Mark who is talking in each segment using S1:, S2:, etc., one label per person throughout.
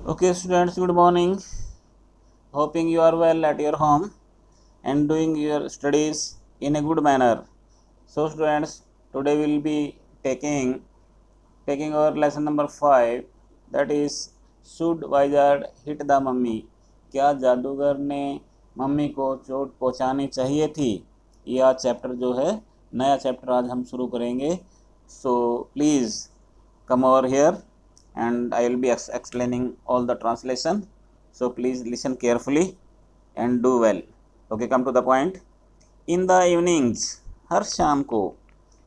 S1: Okay, students, good morning. Hoping you are well at your home and doing your studies in a good manner. So, students, today we will be taking our lesson number 5, that is should wizard hit the mummy. क्या जादूगर ने mummy को चोट पहुंचानी चाहिए थी? यह chapter जो है, नया चैप्टर आज हम शुरू करेंगे. So please come over here and I will be explaining all the translation. So please listen carefully and do well. Okay, come to the point. In the evenings, हर शाम को,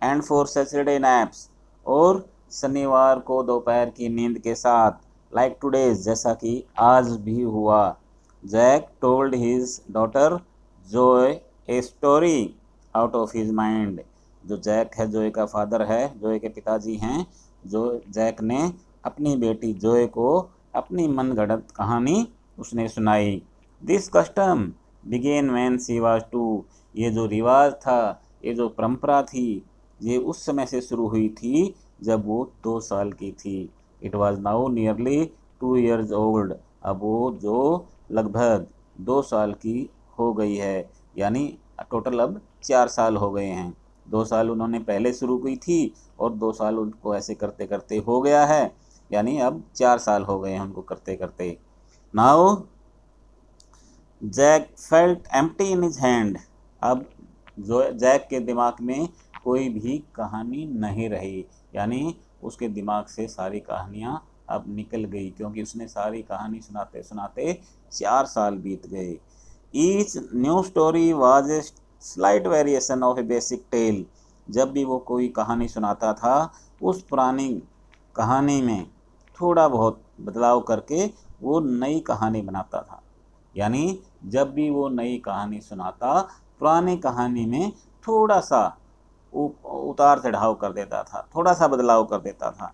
S1: and for Saturday naps, और शनिवार को दोपहर की नींद के साथ, like today's, जैसा कि आज भी हुआ, Jack told his daughter Joy a story out of his mind. जो जैक है, जोय का फादर है, जोय के पिताजी हैं, जो जैक ने अपनी बेटी जोय को अपनी मनगढ़ंत कहानी उसने सुनाई. This custom began when she was 2. ये जो रिवाज था, ये जो परंपरा थी, ये उस समय से शुरू हुई थी जब वो 2 साल की थी. It was now nearly 2 years old. अब वो जो लगभग 2 साल की हो गई है, यानी टोटल अब 4 साल हो गए हैं. 2 साल उन्होंने पहले शुरू की थी और 2 साल उनको ऐसे करते करते हो गया है, यानी अब 4 साल हो गए हैं उनको करते करते. Now Jack felt empty in his hand. अब जो जैक के दिमाग में कोई भी कहानी नहीं रही, यानी उसके दिमाग से सारी कहानियाँ अब निकल गई, क्योंकि उसने सारी कहानी सुनाते सुनाते 4 साल बीत गए. Each new story was a slight variation of a basic tale. जब भी वो कोई कहानी सुनाता था, उस पुरानी कहानी में थोड़ा बहुत बदलाव करके वो नई कहानी बनाता था. यानी जब भी वो नई कहानी सुनाता, पुरानी कहानी में थोड़ा सा उतार चढ़ाव कर देता था, थोड़ा सा बदलाव कर देता था.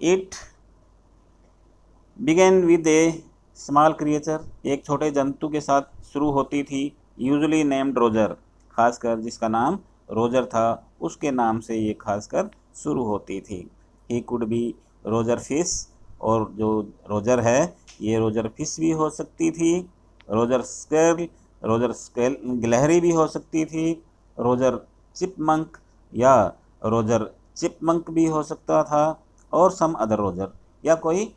S1: It began with A small creature. एक छोटे जंतु के साथ शुरू होती थी, यूजुअली नेम्ड रोजर. खासकर जिसका नाम रोजर था, उसके नाम से ये खासकर शुरू होती थी. He could be Roger fish, और जो रोजर है, ये रोजर फिश भी हो सकती थी, रोजर स्केल गिलहरी भी हो सकती थी, रोजर चिपमंक या रोजर चिपमंक भी हो सकता था, और सम अदर रोजर, या कोई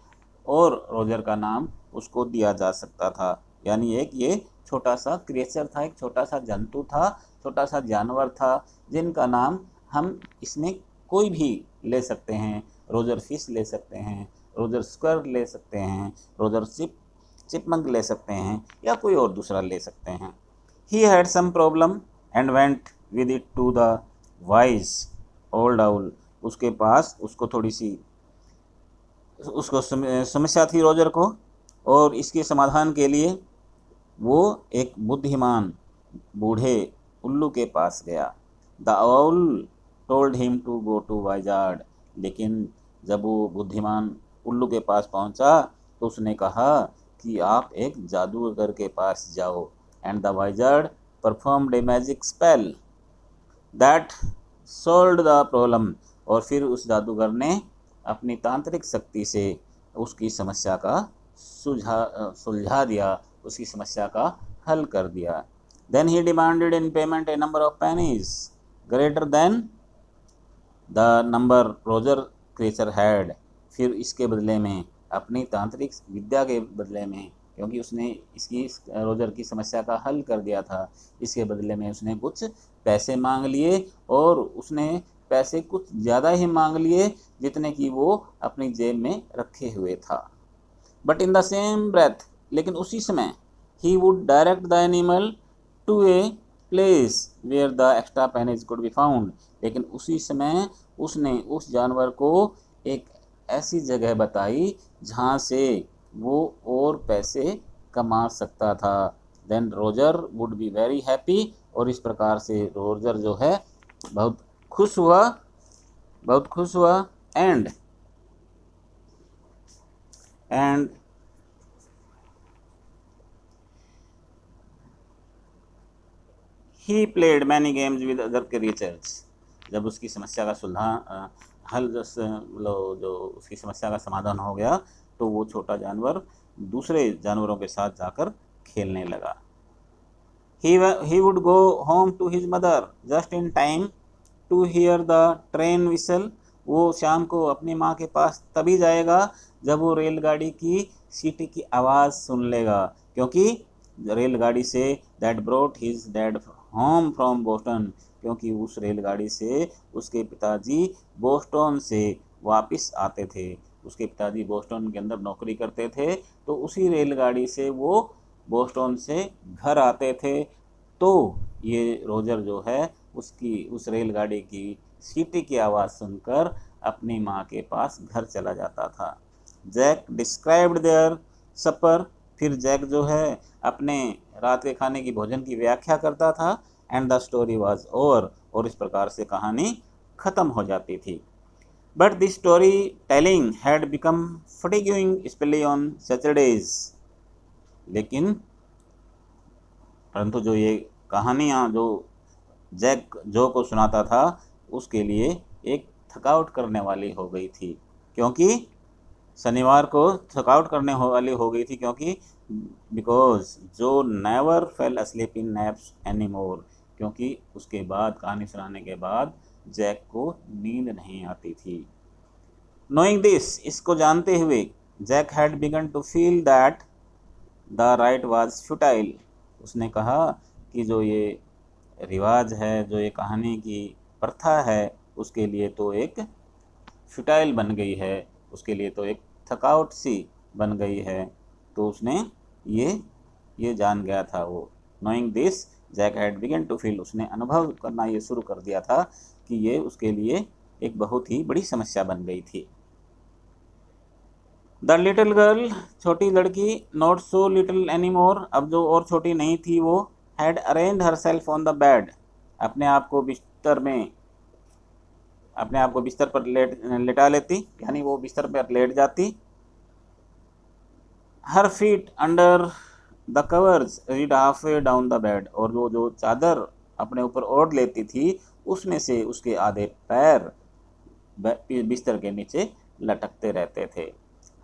S1: और रोजर का नाम उसको दिया जा सकता था. यानी एक ये छोटा सा क्रिएचर था, एक छोटा सा जंतु था, छोटा सा जानवर था, जिनका नाम हम इसमें कोई भी ले सकते हैं. रोजर फिश ले सकते हैं, रोजर स्क्वायर ले सकते हैं, रोजर चिपमंक ले सकते हैं, या कोई और दूसरा ले सकते हैं. He had some problem and went with it to the wise old owl. उसके पास उसको समस्या थी रोजर को, और इसके समाधान के लिए वो एक बुद्धिमान बूढ़े उल्लू के पास गया. The owl told him to go to wizard. लेकिन जब वो बुद्धिमान उल्लू के पास पहुंचा, तो उसने कहा कि आप एक जादूगर के पास जाओ. And the वाइजार्ड performed a magic spell that solved the problem. और फिर उस जादूगर ने अपनी तांत्रिक शक्ति से उसकी समस्या का सुलझा दिया, उसकी समस्या का हल कर दिया. Then he demanded in payment a number of pennies greater than the number Roger creature had. फिर इसके बदले में, अपनी तांत्रिक विद्या के बदले में, क्योंकि उसने इसकी रोजर की समस्या का हल कर दिया था, इसके बदले में उसने कुछ पैसे मांग लिए, और उसने पैसे कुछ ज़्यादा ही मांग लिए जितने कि वो अपनी जेब में रखे हुए था. But in the same breath, लेकिन उसी समय, he would direct the animal to a place where the extra pennies could be found. लेकिन उसी समय उसने उस जानवर को एक ऐसी जगह बताई जहाँ से वो और पैसे कमा सकता था. Then Roger would be very happy. और इस प्रकार से रोजर जो है बहुत खुश हुआ. And he played many games with other creatures. जब उसकी समस्या का जो उसकी समस्या का समाधान हो गया, तो वो छोटा जानवर दूसरे जानवरों के साथ जाकर खेलने लगा। He would go home to his mother just in time to hear the train whistle. वो शाम को अपनी माँ के पास तभी जाएगा जब वो रेलगाड़ी की सीटी की आवाज़ सुन लेगा, क्योंकि रेलगाड़ी से that brought his dad home from Boston, क्योंकि उस रेलगाड़ी से उसके पिताजी बोस्टन से वापस आते थे। उसके पिताजी बोस्टन के अंदर नौकरी करते थे, तो उसी रेलगाड़ी से वो बोस्टन से घर आते थे। तो ये रोजर जो है उस रेलगाड़ी की सीटी की आवाज़ सुनकर अपनी माँ के पास घर चला जाता था। जैक डिस्क्राइब्ड देयर सपर, फिर जैक जो है अपने रात के खाने की भोजन की व्याख्या करता था। And the story was over, और इस प्रकार से कहानी ख़त्म हो जाती थी। But this story telling had become fatiguing specially on Saturdays, लेकिन परंतु जो ये कहानियाँ जो जैक जो को सुनाता था उसके लिए एक थकावट करने वाली हो गई थी, क्योंकि शनिवार को थकावट करने वाली हो गई थी, क्योंकि बिकॉज जो नेवर फेल अस्लीप इन नैप्स एनी मोर, क्योंकि उसके बाद कहानी सुनाने के बाद जैक को नींद नहीं आती थी। नोइंग दिस, इसको जानते हुए, Jack had begun to feel that the right was futile. उसने कहा कि जो ये रिवाज है, जो ये कहानी की प्रथा है, उसके लिए तो एक फुटाइल बन गई है, उसके लिए तो एक थकावट सी बन गई है। तो उसने ये जान गया था वो। Knowing this Jack had begun to feel, उसने अनुभव करना ये शुरू कर दिया था कि ये उसके लिए एक बहुत ही बड़ी समस्या बन गई थी। द लिटिल गर्ल, छोटी लड़की, not so little any more, अब जो और छोटी नहीं थी वो, had arranged herself on the bed, अपने आप को बिस्तर पर लेटा लेती, यानी वो बिस्तर पर लेट जाती। Her feet under the covers read half way down the bed, और वो जो चादर अपने ऊपर ओढ़ लेती थी उसमें से उसके आधे पैर बिस्तर के नीचे लटकते रहते थे।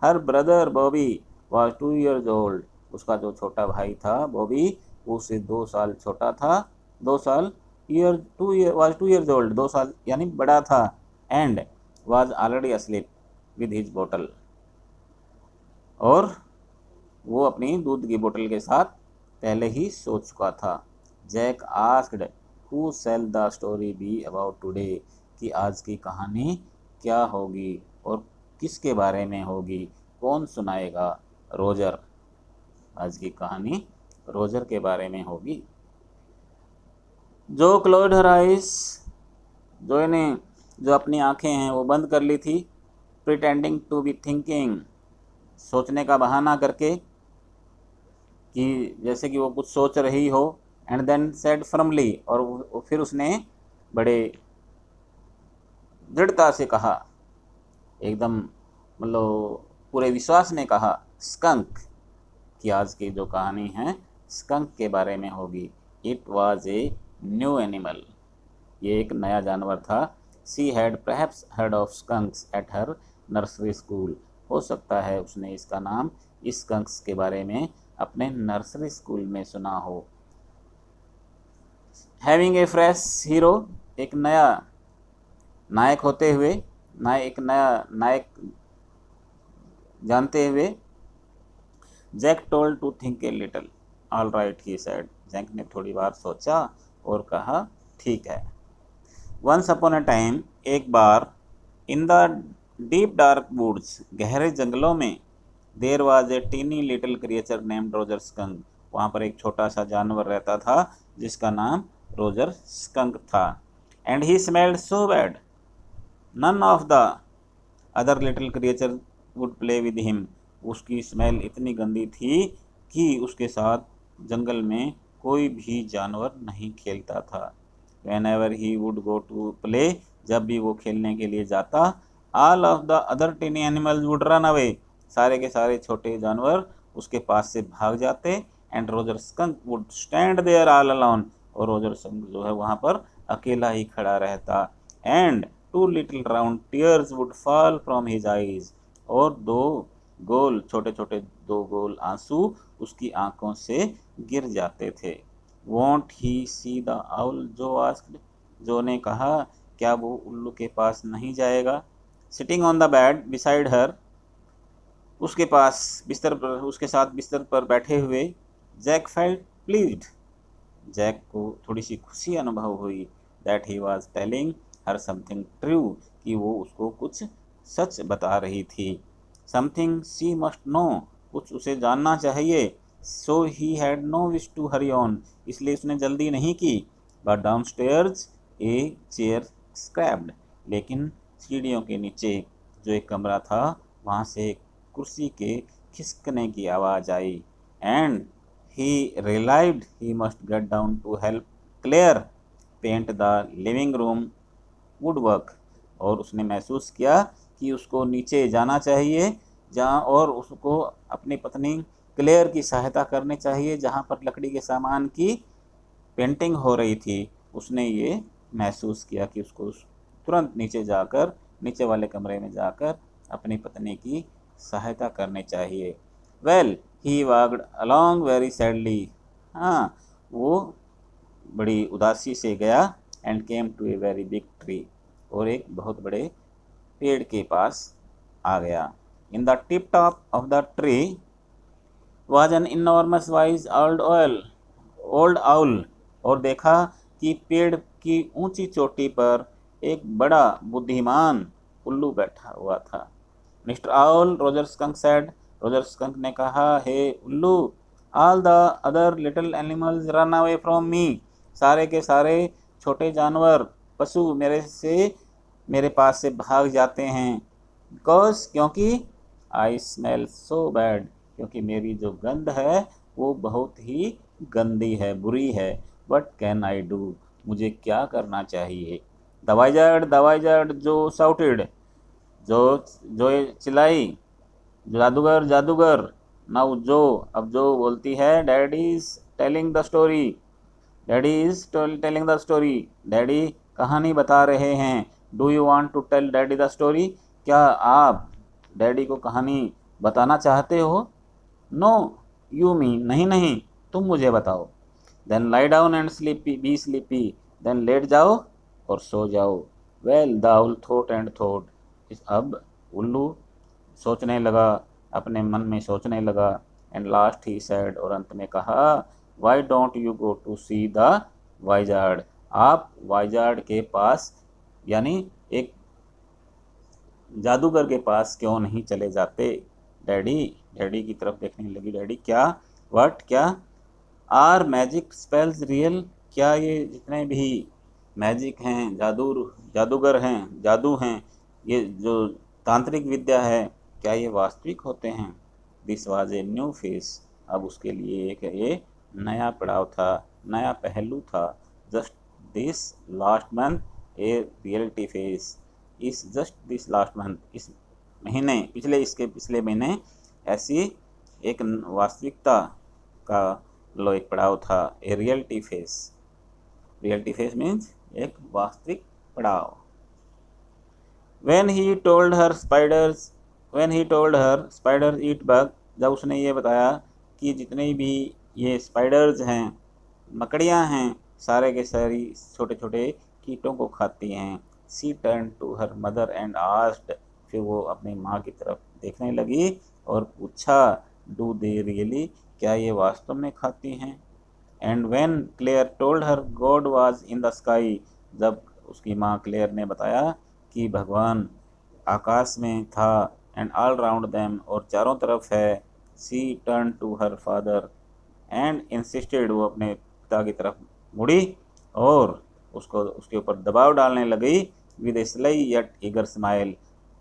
S1: Her brother Bobby was 2 years old, उसका जो छोटा भाई था बॉबी वो उससे 2 साल छोटा था। 2 साल वाज 2 years ओल्ड, 2 साल यानी बड़ा था। And was already asleep with his बोतल, और वो अपनी दूध की बोतल के साथ पहले ही सो चुका था। Jack asked who shall the story be about today, कि आज की कहानी क्या होगी और किसके बारे में होगी, कौन सुनाएगा। रोजर, आज की कहानी रोजर के बारे में होगी। जो क्लोज हर आइज, जो अपनी आंखें हैं वो बंद कर ली थी। प्रिटेंडिंग टू बी थिंकिंग, सोचने का बहाना करके कि जैसे कि वो कुछ सोच रही हो। एंड देन सेड फर्मली, और फिर उसने बड़े दृढ़ता से कहा, एकदम मतलब पूरे विश्वास में कहा, स्कंक, कि आज की जो कहानी है स्कंक के बारे में होगी। It was a new animal, ये एक नया जानवर था। She had perhaps heard of skunks at her nursery school, हो सकता है उसने इसका नाम स्कंक्स के बारे में अपने नर्सरी स्कूल में सुना हो। हैविंग ए फ्रेश हीरो, एक नया नायक होते हुए, एक नया नायक जानते हुए, Jack told to think a little, all right he said, Jack ने थोड़ी बार सोचा और कहा ठीक है। वंस अपॉन अ टाइम, एक बार, in the deep dark woods, गहरे जंगलों में, there was a tiny little creature named Roger skunk, वहाँ पर एक छोटा सा जानवर रहता था जिसका नाम रोजर स्कंक था। And he smelled so bad, none of the other little creature would play with him, उसकी स्मेल इतनी गंदी थी कि उसके साथ जंगल में कोई भी जानवर नहीं खेलता था। Whenever he would go to play, जब भी वो खेलने के लिए जाता, all of the other tiny animals would run away, सारे के सारे छोटे जानवर उसके पास से भाग जाते। And Roger skunk would stand there all alone, और रोजर स्कंक जो है वहाँ पर अकेला ही खड़ा रहता। And 2 little round tears would fall from his eyes, और 2 गोल छोटे छोटे 2 गोल आंसू उसकी आंखों से गिर जाते थे। Want he see the owl, जो आस्क्ड, जो ने कहा, क्या वो उल्लू के पास नहीं जाएगा। Sitting on the bed beside her, उसके पास बिस्तर पर, उसके साथ बिस्तर पर बैठे हुए, जैक फेल्ट प्लीज्ड, जैक को थोड़ी सी खुशी अनुभव हुई, that he was telling her something true, कि वो उसको कुछ सच बता रही थी। समथिंग शी मस्ट नो, कुछ उसे जानना चाहिए। So he had no wish to hurry on, इसलिए उसने जल्दी नहीं की। But downstairs a chair scraped, लेकिन सीढ़ियों के नीचे जो एक कमरा था वहाँ से एक कुर्सी के खिसकने की आवाज़ आई। And he realized he must get down to help Claire paint the living room woodwork, और उसने महसूस किया कि उसको नीचे जाना चाहिए जहाँ, और उसको अपनी पत्नी क्लेयर की सहायता करनी चाहिए जहाँ पर लकड़ी के सामान की पेंटिंग हो रही थी। उसने ये महसूस किया कि उसको तुरंत नीचे जाकर, नीचे वाले कमरे में जाकर अपनी पत्नी की सहायता करनी चाहिए। Well he walked along very sadly, हाँ वो बड़ी उदासी से गया। And came to a very big tree, और एक बहुत बड़े पेड़ के पास आ गया। In the tip top of the tree was an enormous wise old owl, और देखा कि पेड़ की ऊंची चोटी पर एक बड़ा बुद्धिमान उल्लू बैठा हुआ था। Mister owl, Roger skunk said, Roger skunk ने कहा, हे उल्लू, all the other little animals run away from me, सारे के सारे छोटे जानवर, पशु मेरे पास से भाग जाते हैं। बिकॉज, क्योंकि आई स्मेल सो बैड, क्योंकि मेरी जो गंध है वो बहुत ही गंदी है, बुरी है। वट कैन आई डू, मुझे क्या करना चाहिए। दवाईजार्ड जो साउटेड, जो जो चिल्लाई, जादूगर जादूगर। नाउ जो, अब जो बोलती है, daddy is telling the story, daddy is telling the story, daddy कहानी बता रहे हैं। Do you want to tell daddy the story, क्या आप डैडी को कहानी बताना चाहते हो। नो यू मीन, नहीं नहीं, तुम मुझे बताओ। Then lie down and sleepy, be sleepy, then लेट जाओ और सो जाओ। Well the owl thought and thought, अब उल्लू सोचने लगा, अपने मन में सोचने लगा। एंड लास्ट ही सेड, और अंत में कहा, why don't you go to see the wizard, आप वाइजार्ड के पास, यानी एक जादूगर के पास क्यों नहीं चले जाते। डैडी की तरफ देखने लगी। डैडी क्या, व्हाट, क्या, आर मैजिक स्पेल्स रियल, क्या ये जितने भी मैजिक हैं, जादूगर हैं, जादू हैं, ये जो तांत्रिक विद्या है, क्या ये वास्तविक होते हैं। This was a new face, अब उसके लिए एक ये नया पड़ाव था, नया पहलू था। Just this last month a reality face, just this last month, इस महीने, इसके पिछले महीने ऐसी एक वास्तविकता का एक पड़ाव था। ए रियलिटी फेस मीन्स एक वास्तविक पड़ाव। When he told her spiders eat bug, जब उसने ये बताया कि जितने भी ये स्पाइडर्स हैं, मकड़ियाँ हैं, सारे के सारी छोटे छोटे कीटों को खाती हैं। She turned to her mother and asked, फिर वो अपनी माँ की तरफ देखने लगी और पूछा, Do they really, क्या ये वास्तव में खाती हैं। And when Claire told her God was in the sky, जब उसकी माँ क्लेयर ने बताया कि भगवान आकाश में था, एंड ऑल राउंड देम, और चारों तरफ है। She turn to her father and insisted, वो अपने पिता की तरफ मुड़ी और उसके ऊपर दबाव डालने लगी। With A sly yet eager smile,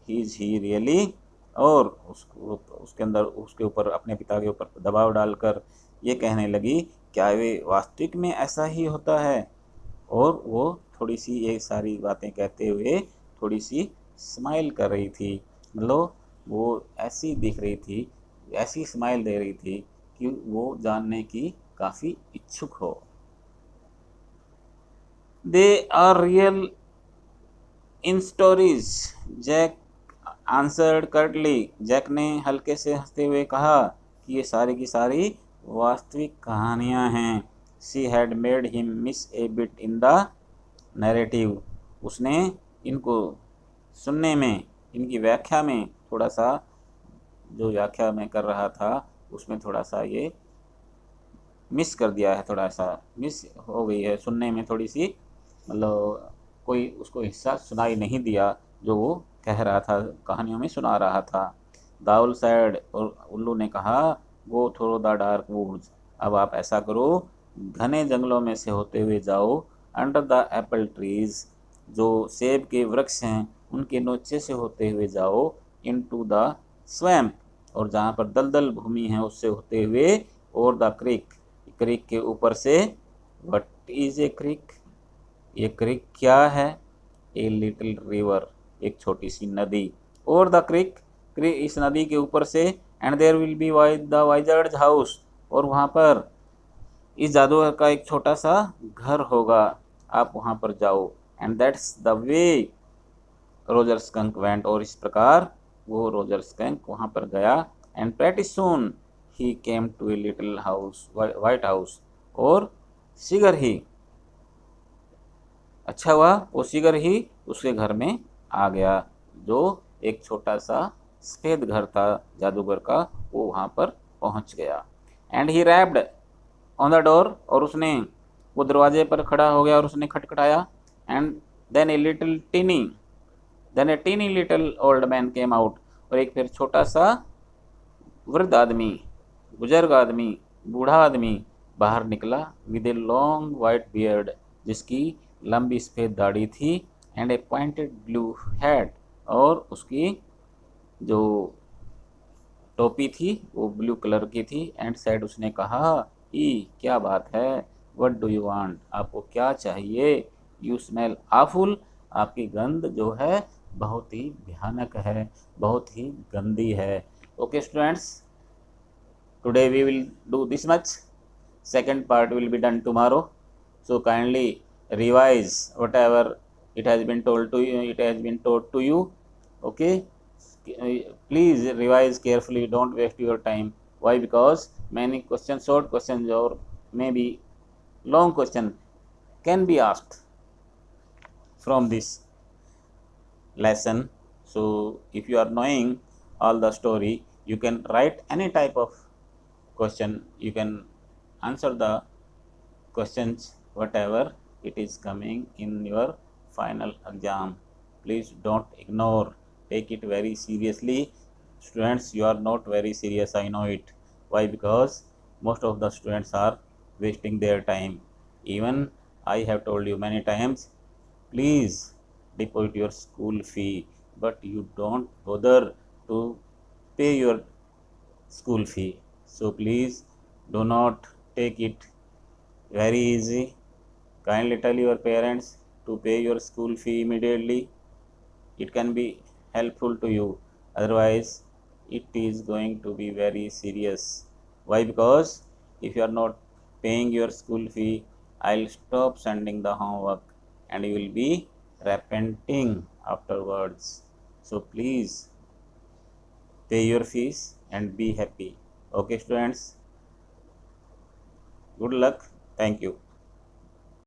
S1: is he really, और उसके ऊपर अपने पिता के ऊपर दबाव डालकर ये कहने लगी, क्या वे वास्तविक में ऐसा ही होता है। और वो थोड़ी सी ये सारी बातें कहते हुए थोड़ी सी स्माइल कर रही थी, मतलब वो ऐसी दिख रही थी, ऐसी स्माइल दे रही थी कि वो जानने की काफ़ी इच्छुक हो। They are real in stories, Jack answered curtly, Jack ने हल्के से हंसते हुए कहा कि ये सारी की सारी वास्तविक कहानियां हैं। She had made him miss A bit in the narrative, उसने इनको सुनने में, इनकी व्याख्या में थोड़ा सा, जो व्याख्या मैं कर रहा था उसमें थोड़ा सा ये मिस कर दिया है, थोड़ा सा मिस हो गई है सुनने में, थोड़ी सी मतलब कोई उसको हिस्सा सुनाई नहीं दिया जो वो कह रहा था, कहानियों में सुना रहा था। दाउल सैड, और उल्लू ने कहा, go through the dark woods, अब आप ऐसा करो, घने जंगलों में से होते हुए जाओ, अंडर द एप्पल ट्रीज, जो सेब के वृक्ष हैं उनके नीचे से होते हुए जाओ, इनटू द स्वैम्प, और जहाँ पर दलदल भूमि है उससे होते हुए, और द क्रिक, क्रिक के ऊपर से। व्हाट इज ए क्रिक, ये क्रिक क्या है? ए लिटिल रिवर, एक छोटी सी नदी। और द क्रिक, क्रिक इस नदी के ऊपर से, and there will be the wizard's house, और वहाँ पर इस जादूगर का एक छोटा सा घर होगा, आप वहाँ पर जाओ। And that's the way Roger skunk went, और इस प्रकार वो रोजर स्कंक वहाँ पर गया। एंड प्रेटी सून ही came to a little house, white house, और शीघ्र ही, अच्छा हुआ वो शीघ्र ही उसके घर में आ गया, जो एक छोटा सा सफ़ेद घर था जादूगर का, वो वहाँ पर पहुँच गया। And he wrapped on the door, और उसने वो दरवाजे पर खड़ा हो गया और उसने खटखटाया। And then a little teeny, then a tiny little old man came out, और एक फिर छोटा सा वृद्ध आदमी, बुजुर्ग आदमी, बूढ़ा आदमी बाहर निकला, with a long white beard, जिसकी लंबी सफ़ेद दाढ़ी थी, and A pointed blue hat, और उसकी जो टोपी थी वो ब्लू कलर की थी। एंड साइड उसने कहा, ई क्या बात है, व्हाट डू यू वांट, आपको क्या चाहिए? यू स्मेल आफुल, आपकी गंध जो है बहुत ही भयानक है, बहुत ही गंदी है। Okay students, today we will do this much. Second part will be done tomorrow, so kindly revise whatever it has been told to you, it has been taught to you. Okay, please revise carefully, don't waste your time. Why? Because many questions, short questions or maybe long question can be asked from this lesson. So if you are knowing all the story, you can write any type of question, you can answer the questions whatever it is coming in your final exam. Please don't ignore, take it very seriously. Students, you are not very serious, I know it. Why? Because most of the students are wasting their time. Even I have told you many times, please deposit your school fee, but you don't bother to pay your school fee. So please do not take it very easy. Kindly tell your parents to pay your school fee immediately. It can be helpful to you, otherwise it is going to be very serious. Why? Because if you are not paying your school fee, I'll stop sending the homework and you will be repenting afterwards. So please pay your fees and be happy. Okay students, good luck, thank you.